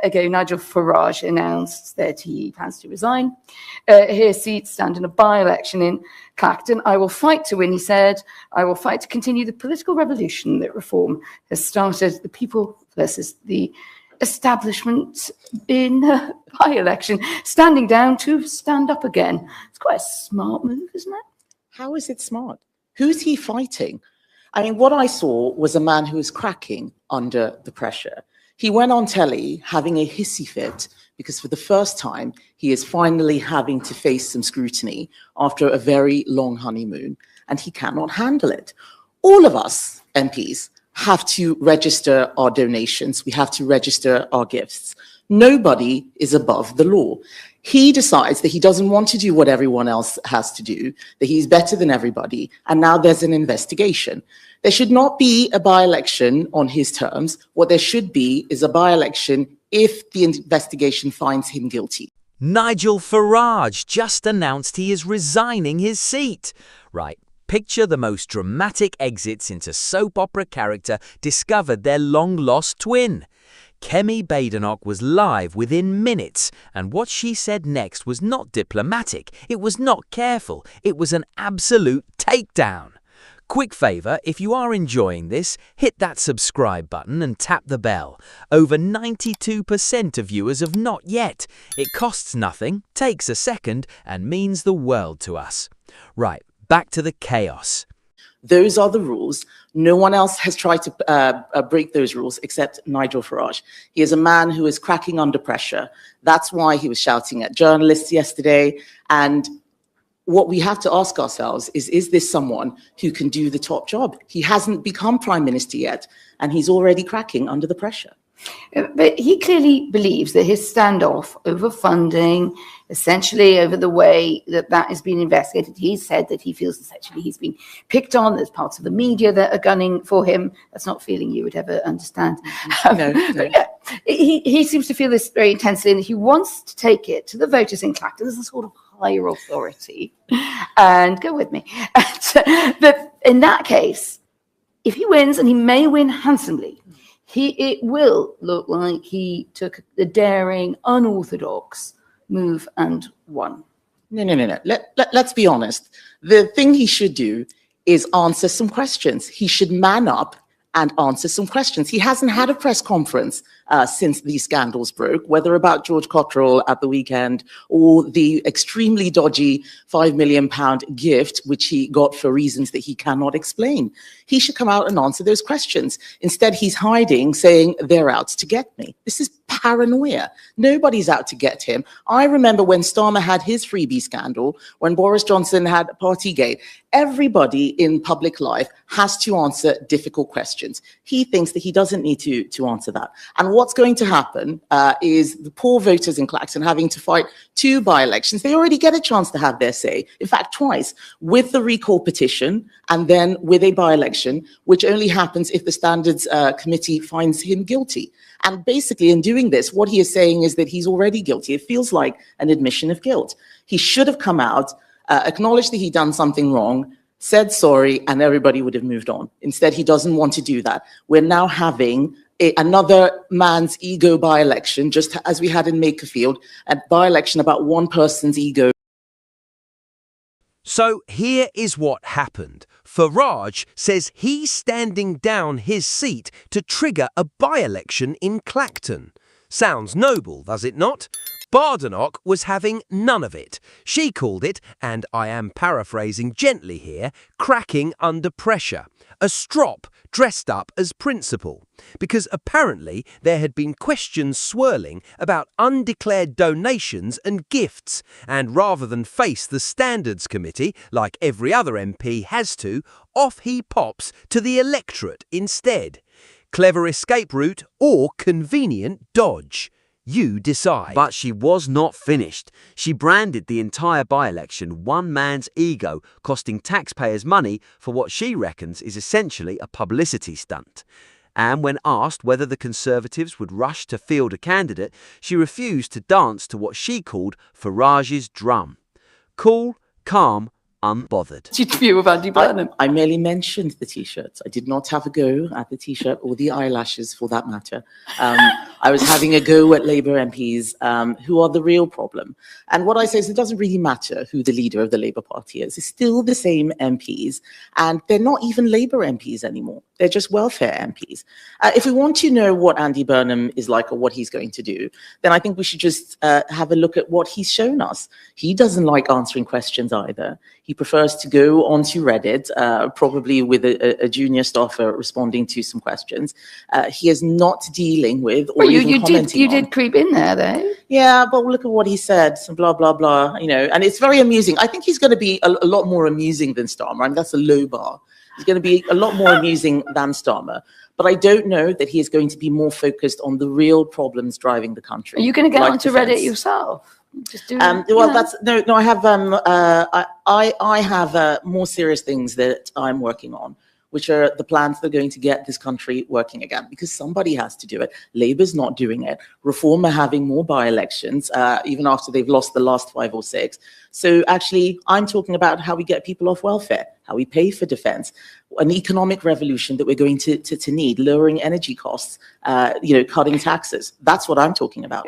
ago, Nigel Farage announced that he plans to resign his seat, stand in a by-election in Clacton. I will fight to win, he said. I will fight to continue the political revolution that reform has started. The people versus the establishment in a by-election, standing down to stand up again. It's quite a smart move, isn't it? How is it smart? Who's he fighting? I mean, what I saw was a man who was cracking under the pressure. He went on telly having a hissy fit because for the first time, he is finally having to face some scrutiny after a very long honeymoon, and he cannot handle it. All of us, MPs, have to register our donations. We have to register our gifts. Nobody is above the law. He decides that he doesn't want to do what everyone else has to do, that he's better than everybody, and now there's an investigation. There should not be a by-election on his terms. What there should be is a by-election if the investigation finds him guilty. Nigel Farage just announced he is resigning his seat. Right. Picture the most dramatic exits into soap opera character discovered their long-lost twin. Kemi Badenoch was live within minutes, and what she said next was not diplomatic, it was not careful, it was an absolute takedown. Quick favour, if you are enjoying this, hit that subscribe button and tap the bell. Over 92% of viewers have not yet. It costs nothing, takes a second, and means the world to us. Right, back to the chaos. Those are the rules. No one else has tried to break those rules except Nigel Farage. He is a man who is cracking under pressure. That's why he was shouting at journalists yesterday. And what we have to ask ourselves is this someone who can do the top job? He hasn't become prime minister yet, and he's already cracking under the pressure. But he clearly believes that his standoff over funding, essentially over the way that has been investigated, he said that he feels essentially he's been picked on. There's parts of the media that are gunning for him. That's not a feeling you would ever understand. No. But yeah, he seems to feel this very intensely, and he wants to take it to the voters in Clacton as a sort of higher authority. And go with me. But in that case, if he wins, and he may win handsomely, it will look like he took the daring, unorthodox move and won. No. Let's be honest. The thing he should do is answer some questions. He should man up and answer some questions. He hasn't had a press conference since these scandals broke, whether about George Cotterill at the weekend or the extremely dodgy £5 million gift, which he got for reasons that he cannot explain. He should come out and answer those questions. Instead, he's hiding, saying they're out to get me. This is paranoia. Nobody's out to get him. I remember when Starmer had his freebie scandal, when Boris Johnson had Partygate. Everybody in public life has to answer difficult questions. He thinks that he doesn't need to answer that. And what's going to happen is the poor voters in Clacton having to fight 2 by-elections. They already get a chance to have their say. In fact, twice, with the recall petition and then with a by-election, which only happens if the Standards Committee finds him guilty. And basically, in doing this, what he is saying is that he's already guilty. It feels like an admission of guilt. He should have come out, acknowledged that he'd done something wrong, said sorry, and everybody would have moved on. Instead, he doesn't want to do that. We're now having another man's ego by-election, just as we had in Makerfield, a by-election about one person's ego. So here is what happened. Farage says he's standing down his seat to trigger a by-election in Clacton. Sounds noble, does it not? Badenoch was having none of it. She called it, and I am paraphrasing gently here, cracking under pressure. A strop dressed up as principal. Because apparently there had been questions swirling about undeclared donations and gifts, and rather than face the Standards Committee, like every other MP has to, off he pops to the electorate instead. Clever escape route or convenient dodge. You decide. But she was not finished. She branded the entire by-election one man's ego, costing taxpayers money for what she reckons is essentially a publicity stunt. And when asked whether the Conservatives would rush to field a candidate, she refused to dance to what she called Farage's drum. Cool, calm, unbothered. view of Andy Burnham. I merely mentioned the T-shirts. I did not have a go at the T-shirt or the eyelashes, for that matter. I was having a go at Labour MPs who are the real problem. And what I say is it doesn't really matter who the leader of the Labour Party is. It's still the same MPs, and they're not even Labour MPs anymore. They're just welfare MPs. If we want to know what Andy Burnham is like or what he's going to do, then I think we should just have a look at what he's shown us. He doesn't like answering questions either. He prefers to go onto Reddit, probably with a junior staffer responding to some questions. He is not dealing with or even commenting you did creep in there, though. Yeah, but look at what he said, some blah, blah, blah, you know, and it's very amusing. I think he's going to be a lot more amusing than Starmer. I mean, that's a low bar. He's going to be a lot more amusing than Starmer. But I don't know that he is going to be more focused on the real problems driving the country. Are you going to get like onto defense. Reddit yourself? Just do, well, that's no. I have I have more serious things that I'm working on, which are the plans that are going to get this country working again, because somebody has to do it. Labour's not doing it. Reform are having more by-elections, even after they've lost the last 5 or 6. So actually, I'm talking about how we get people off welfare, how we pay for defence, an economic revolution that we're going to need, lowering energy costs, cutting taxes. That's what I'm talking about.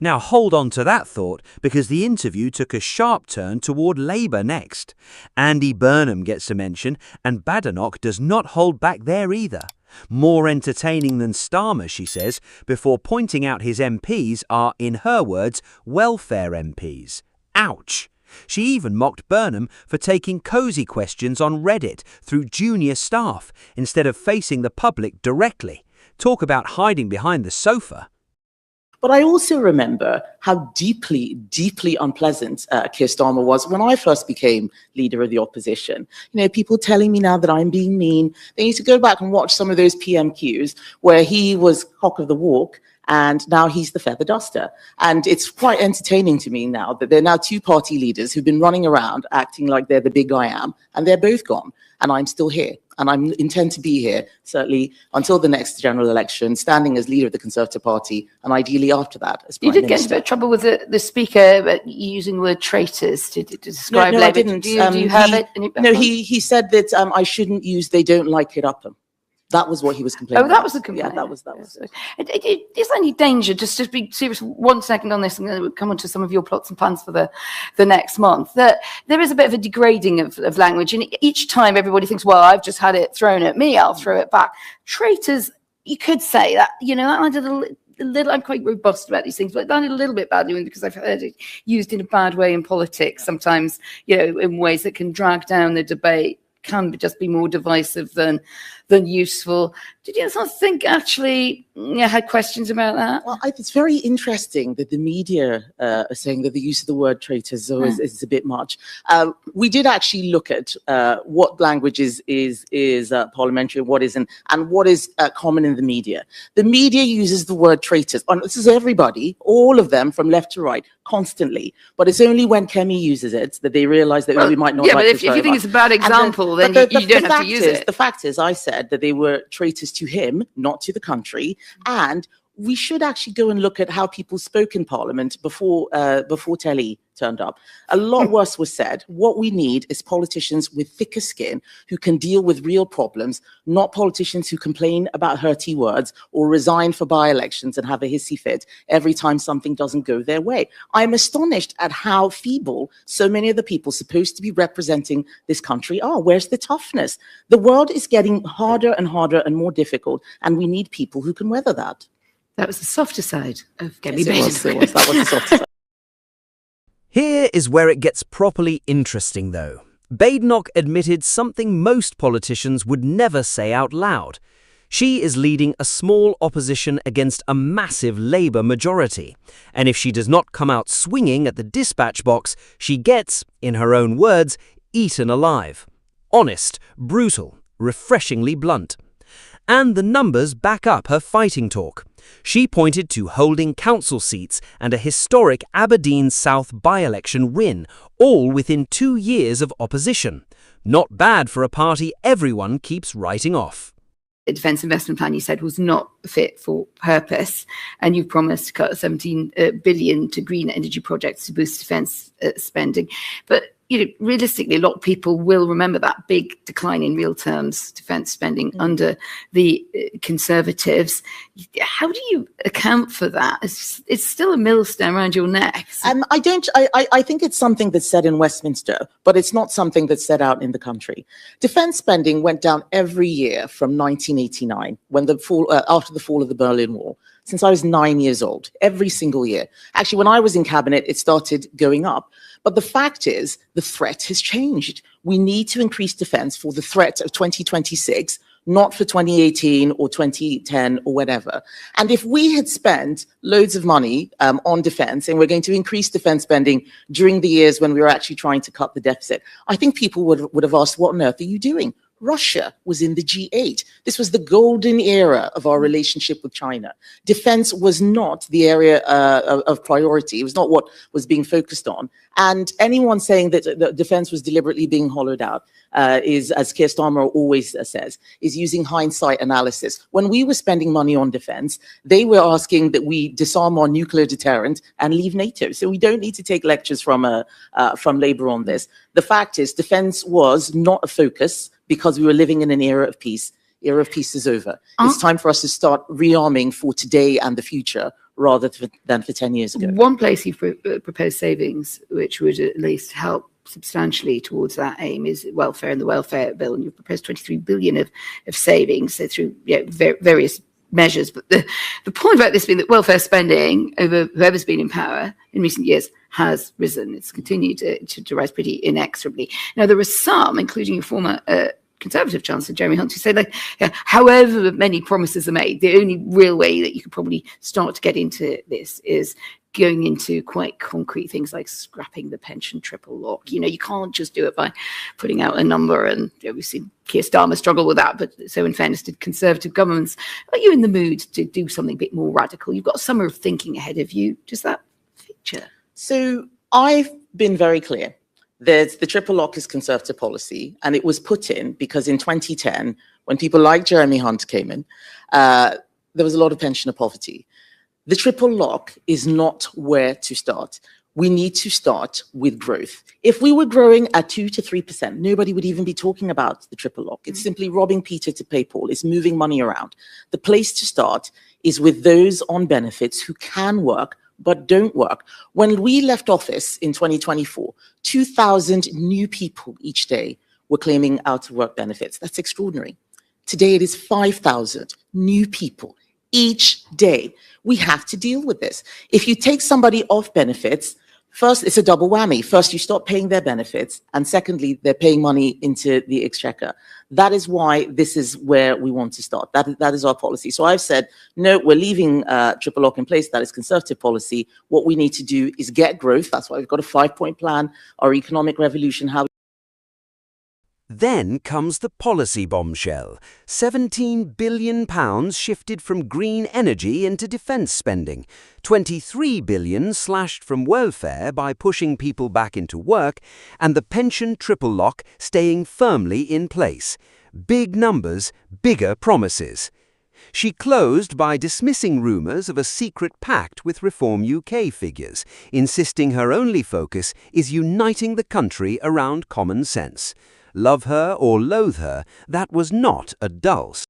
Now hold on to that thought, because the interview took a sharp turn toward Labour next. Andy Burnham gets a mention, and Badenoch does not hold back there either. More entertaining than Starmer, she says, before pointing out his MPs are, in her words, welfare MPs. Ouch! She even mocked Burnham for taking cosy questions on Reddit through junior staff instead of facing the public directly. Talk about hiding behind the sofa. But I also remember how deeply, deeply unpleasant Keir Starmer was when I first became leader of the opposition. You know, people telling me now that I'm being mean. They need to go back and watch some of those PMQs where he was cock of the walk and now he's the feather duster. And it's quite entertaining to me now that there are now 2 party leaders who've been running around acting like they're the big I am, and they're both gone. And I'm still here. And I intend to be here, certainly, until the next general election, standing as leader of the Conservative Party, and ideally after that as Prime Minister. You did Minister. get into a bit of trouble with the Speaker using the word traitors to describe no, Labour. I didn't. Do you have it? No, he said that I shouldn't use "they don't like it" up them. That was what he was complaining about. Oh, that was the complaint. Yeah, that was. Is there any danger, just to be serious 1 second on this, and then we'll come on to some of your plots and plans for the next month, that there is a bit of a degrading of language, and each time everybody thinks, well, I've just had it thrown at me, I'll throw it back. Traitors, you could say that, that landed a little, I'm quite robust about these things, but it landed a little bit badly because I've heard it used in a bad way in politics, sometimes, in ways that can drag down the debate, can just be more divisive than useful. Did you not think actually had questions about that? Well, it's very interesting that the media are saying that the use of the word traitors is a bit much. We did actually look at what language is parliamentary, what isn't, and what is common in the media. The media uses the word traitors. And this is everybody, all of them from left to right, constantly. But it's only when Kemi uses it that they realize that we might not like but this if you think it's a bad example, then you don't have to use it. The fact is, I said that they were traitors to him, not to the country, and we should actually go and look at how people spoke in Parliament before Telly turned up. A lot worse was said. What we need is politicians with thicker skin who can deal with real problems, not politicians who complain about hurty words or resign for by-elections and have a hissy fit every time something doesn't go their way. I'm astonished at how feeble so many of the people supposed to be representing this country are. Where's the toughness? The world is getting harder and harder and more difficult, and we need people who can weather that. That was the softer side of Kemi Yes, Badenoch. that was the softer side. Here is where it gets properly interesting, though. Badenoch admitted something most politicians would never say out loud. She is leading a small opposition against a massive Labour majority, and if she does not come out swinging at the dispatch box, she gets, in her own words, eaten alive. Honest, brutal, refreshingly blunt. And the numbers back up her fighting talk. She pointed to holding council seats and a historic Aberdeen South by-election win, all within 2 years of opposition. Not bad for a party everyone keeps writing off. The defence investment plan, you said, was not fit for purpose, and you've promised to cut 17 billion to green energy projects to boost defence spending. But realistically, a lot of people will remember that big decline in real terms defence spending under the Conservatives. How do you account for that? It's still a millstone around your neck. I think it's something that's said in Westminster, but it's not something that's said out in the country. Defence spending went down every year from 1989, after the fall of the Berlin Wall, since I was 9 years old, every single year. Actually, when I was in cabinet, it started going up. But the fact is, the threat has changed. We need to increase defense for the threat of 2026, not for 2018 or 2010 or whatever. And if we had spent loads of money on defense, and we're going to increase defense spending during the years when we were actually trying to cut the deficit, I think people would have asked, what on earth are you doing? Russia was in the G8. This was the golden era of our relationship with China. Defense was not the area of priority. It was not what was being focused on. And anyone saying that the defense was deliberately being hollowed out is, as Keir Starmer always says, is using hindsight analysis. When we were spending money on defense, they were asking that we disarm our nuclear deterrent and leave NATO. So we don't need to take lectures from Labour on this. The fact is, defense was not a focus because we were living in an era of peace. Era of peace is over. It's time for us to start rearming for today and the future rather than for 10 years ago. One place you've proposed savings, which would at least help substantially towards that aim, is welfare and the welfare bill. And you've proposed 23 billion of savings, so through various measures. But the point about this being that welfare spending over whoever's been in power in recent years has risen. It's continued to rise pretty inexorably. Now, there are some, including your former Conservative Chancellor Jeremy Hunt, who said, however many promises are made, the only real way that you could probably start to get into this is going into quite concrete things like scrapping the pension triple lock. You can't just do it by putting out a number, and we've seen Keir Starmer struggle with that, but so in fairness did Conservative governments. Are you in the mood to do something a bit more radical? You've got a summer of thinking ahead of you. Does that feature? So I've been very clear that the triple lock is Conservative policy, and it was put in because in 2010, when people like Jeremy Hunt came in, there was a lot of pensioner poverty. The triple lock is not where to start. We need to start with growth. If we were growing at 2 to 3%, nobody would even be talking about the triple lock. It's simply robbing Peter to pay Paul. It's moving money around. The place to start is with those on benefits who can work but don't work. When we left office in 2024, 2,000 new people each day were claiming out-of-work benefits. That's extraordinary. Today it is 5,000 new people each day. We have to deal with this. If you take somebody off benefits, first, it's a double whammy. First, you stop paying their benefits, and secondly, they're paying money into the exchequer. That is why this is where we want to start. That is our policy. So I've said, no, we're leaving triple lock in place. That is Conservative policy. What we need to do is get growth. That's why we've got a 5-point plan, our economic revolution, how. Then comes the policy bombshell. £17 billion shifted from green energy into defence spending. £23 billion slashed from welfare by pushing people back into work, and the pension triple lock staying firmly in place. Big numbers, bigger promises. She closed by dismissing rumours of a secret pact with Reform UK figures, insisting her only focus is uniting the country around common sense. Love her or loathe her, that was not a dulse.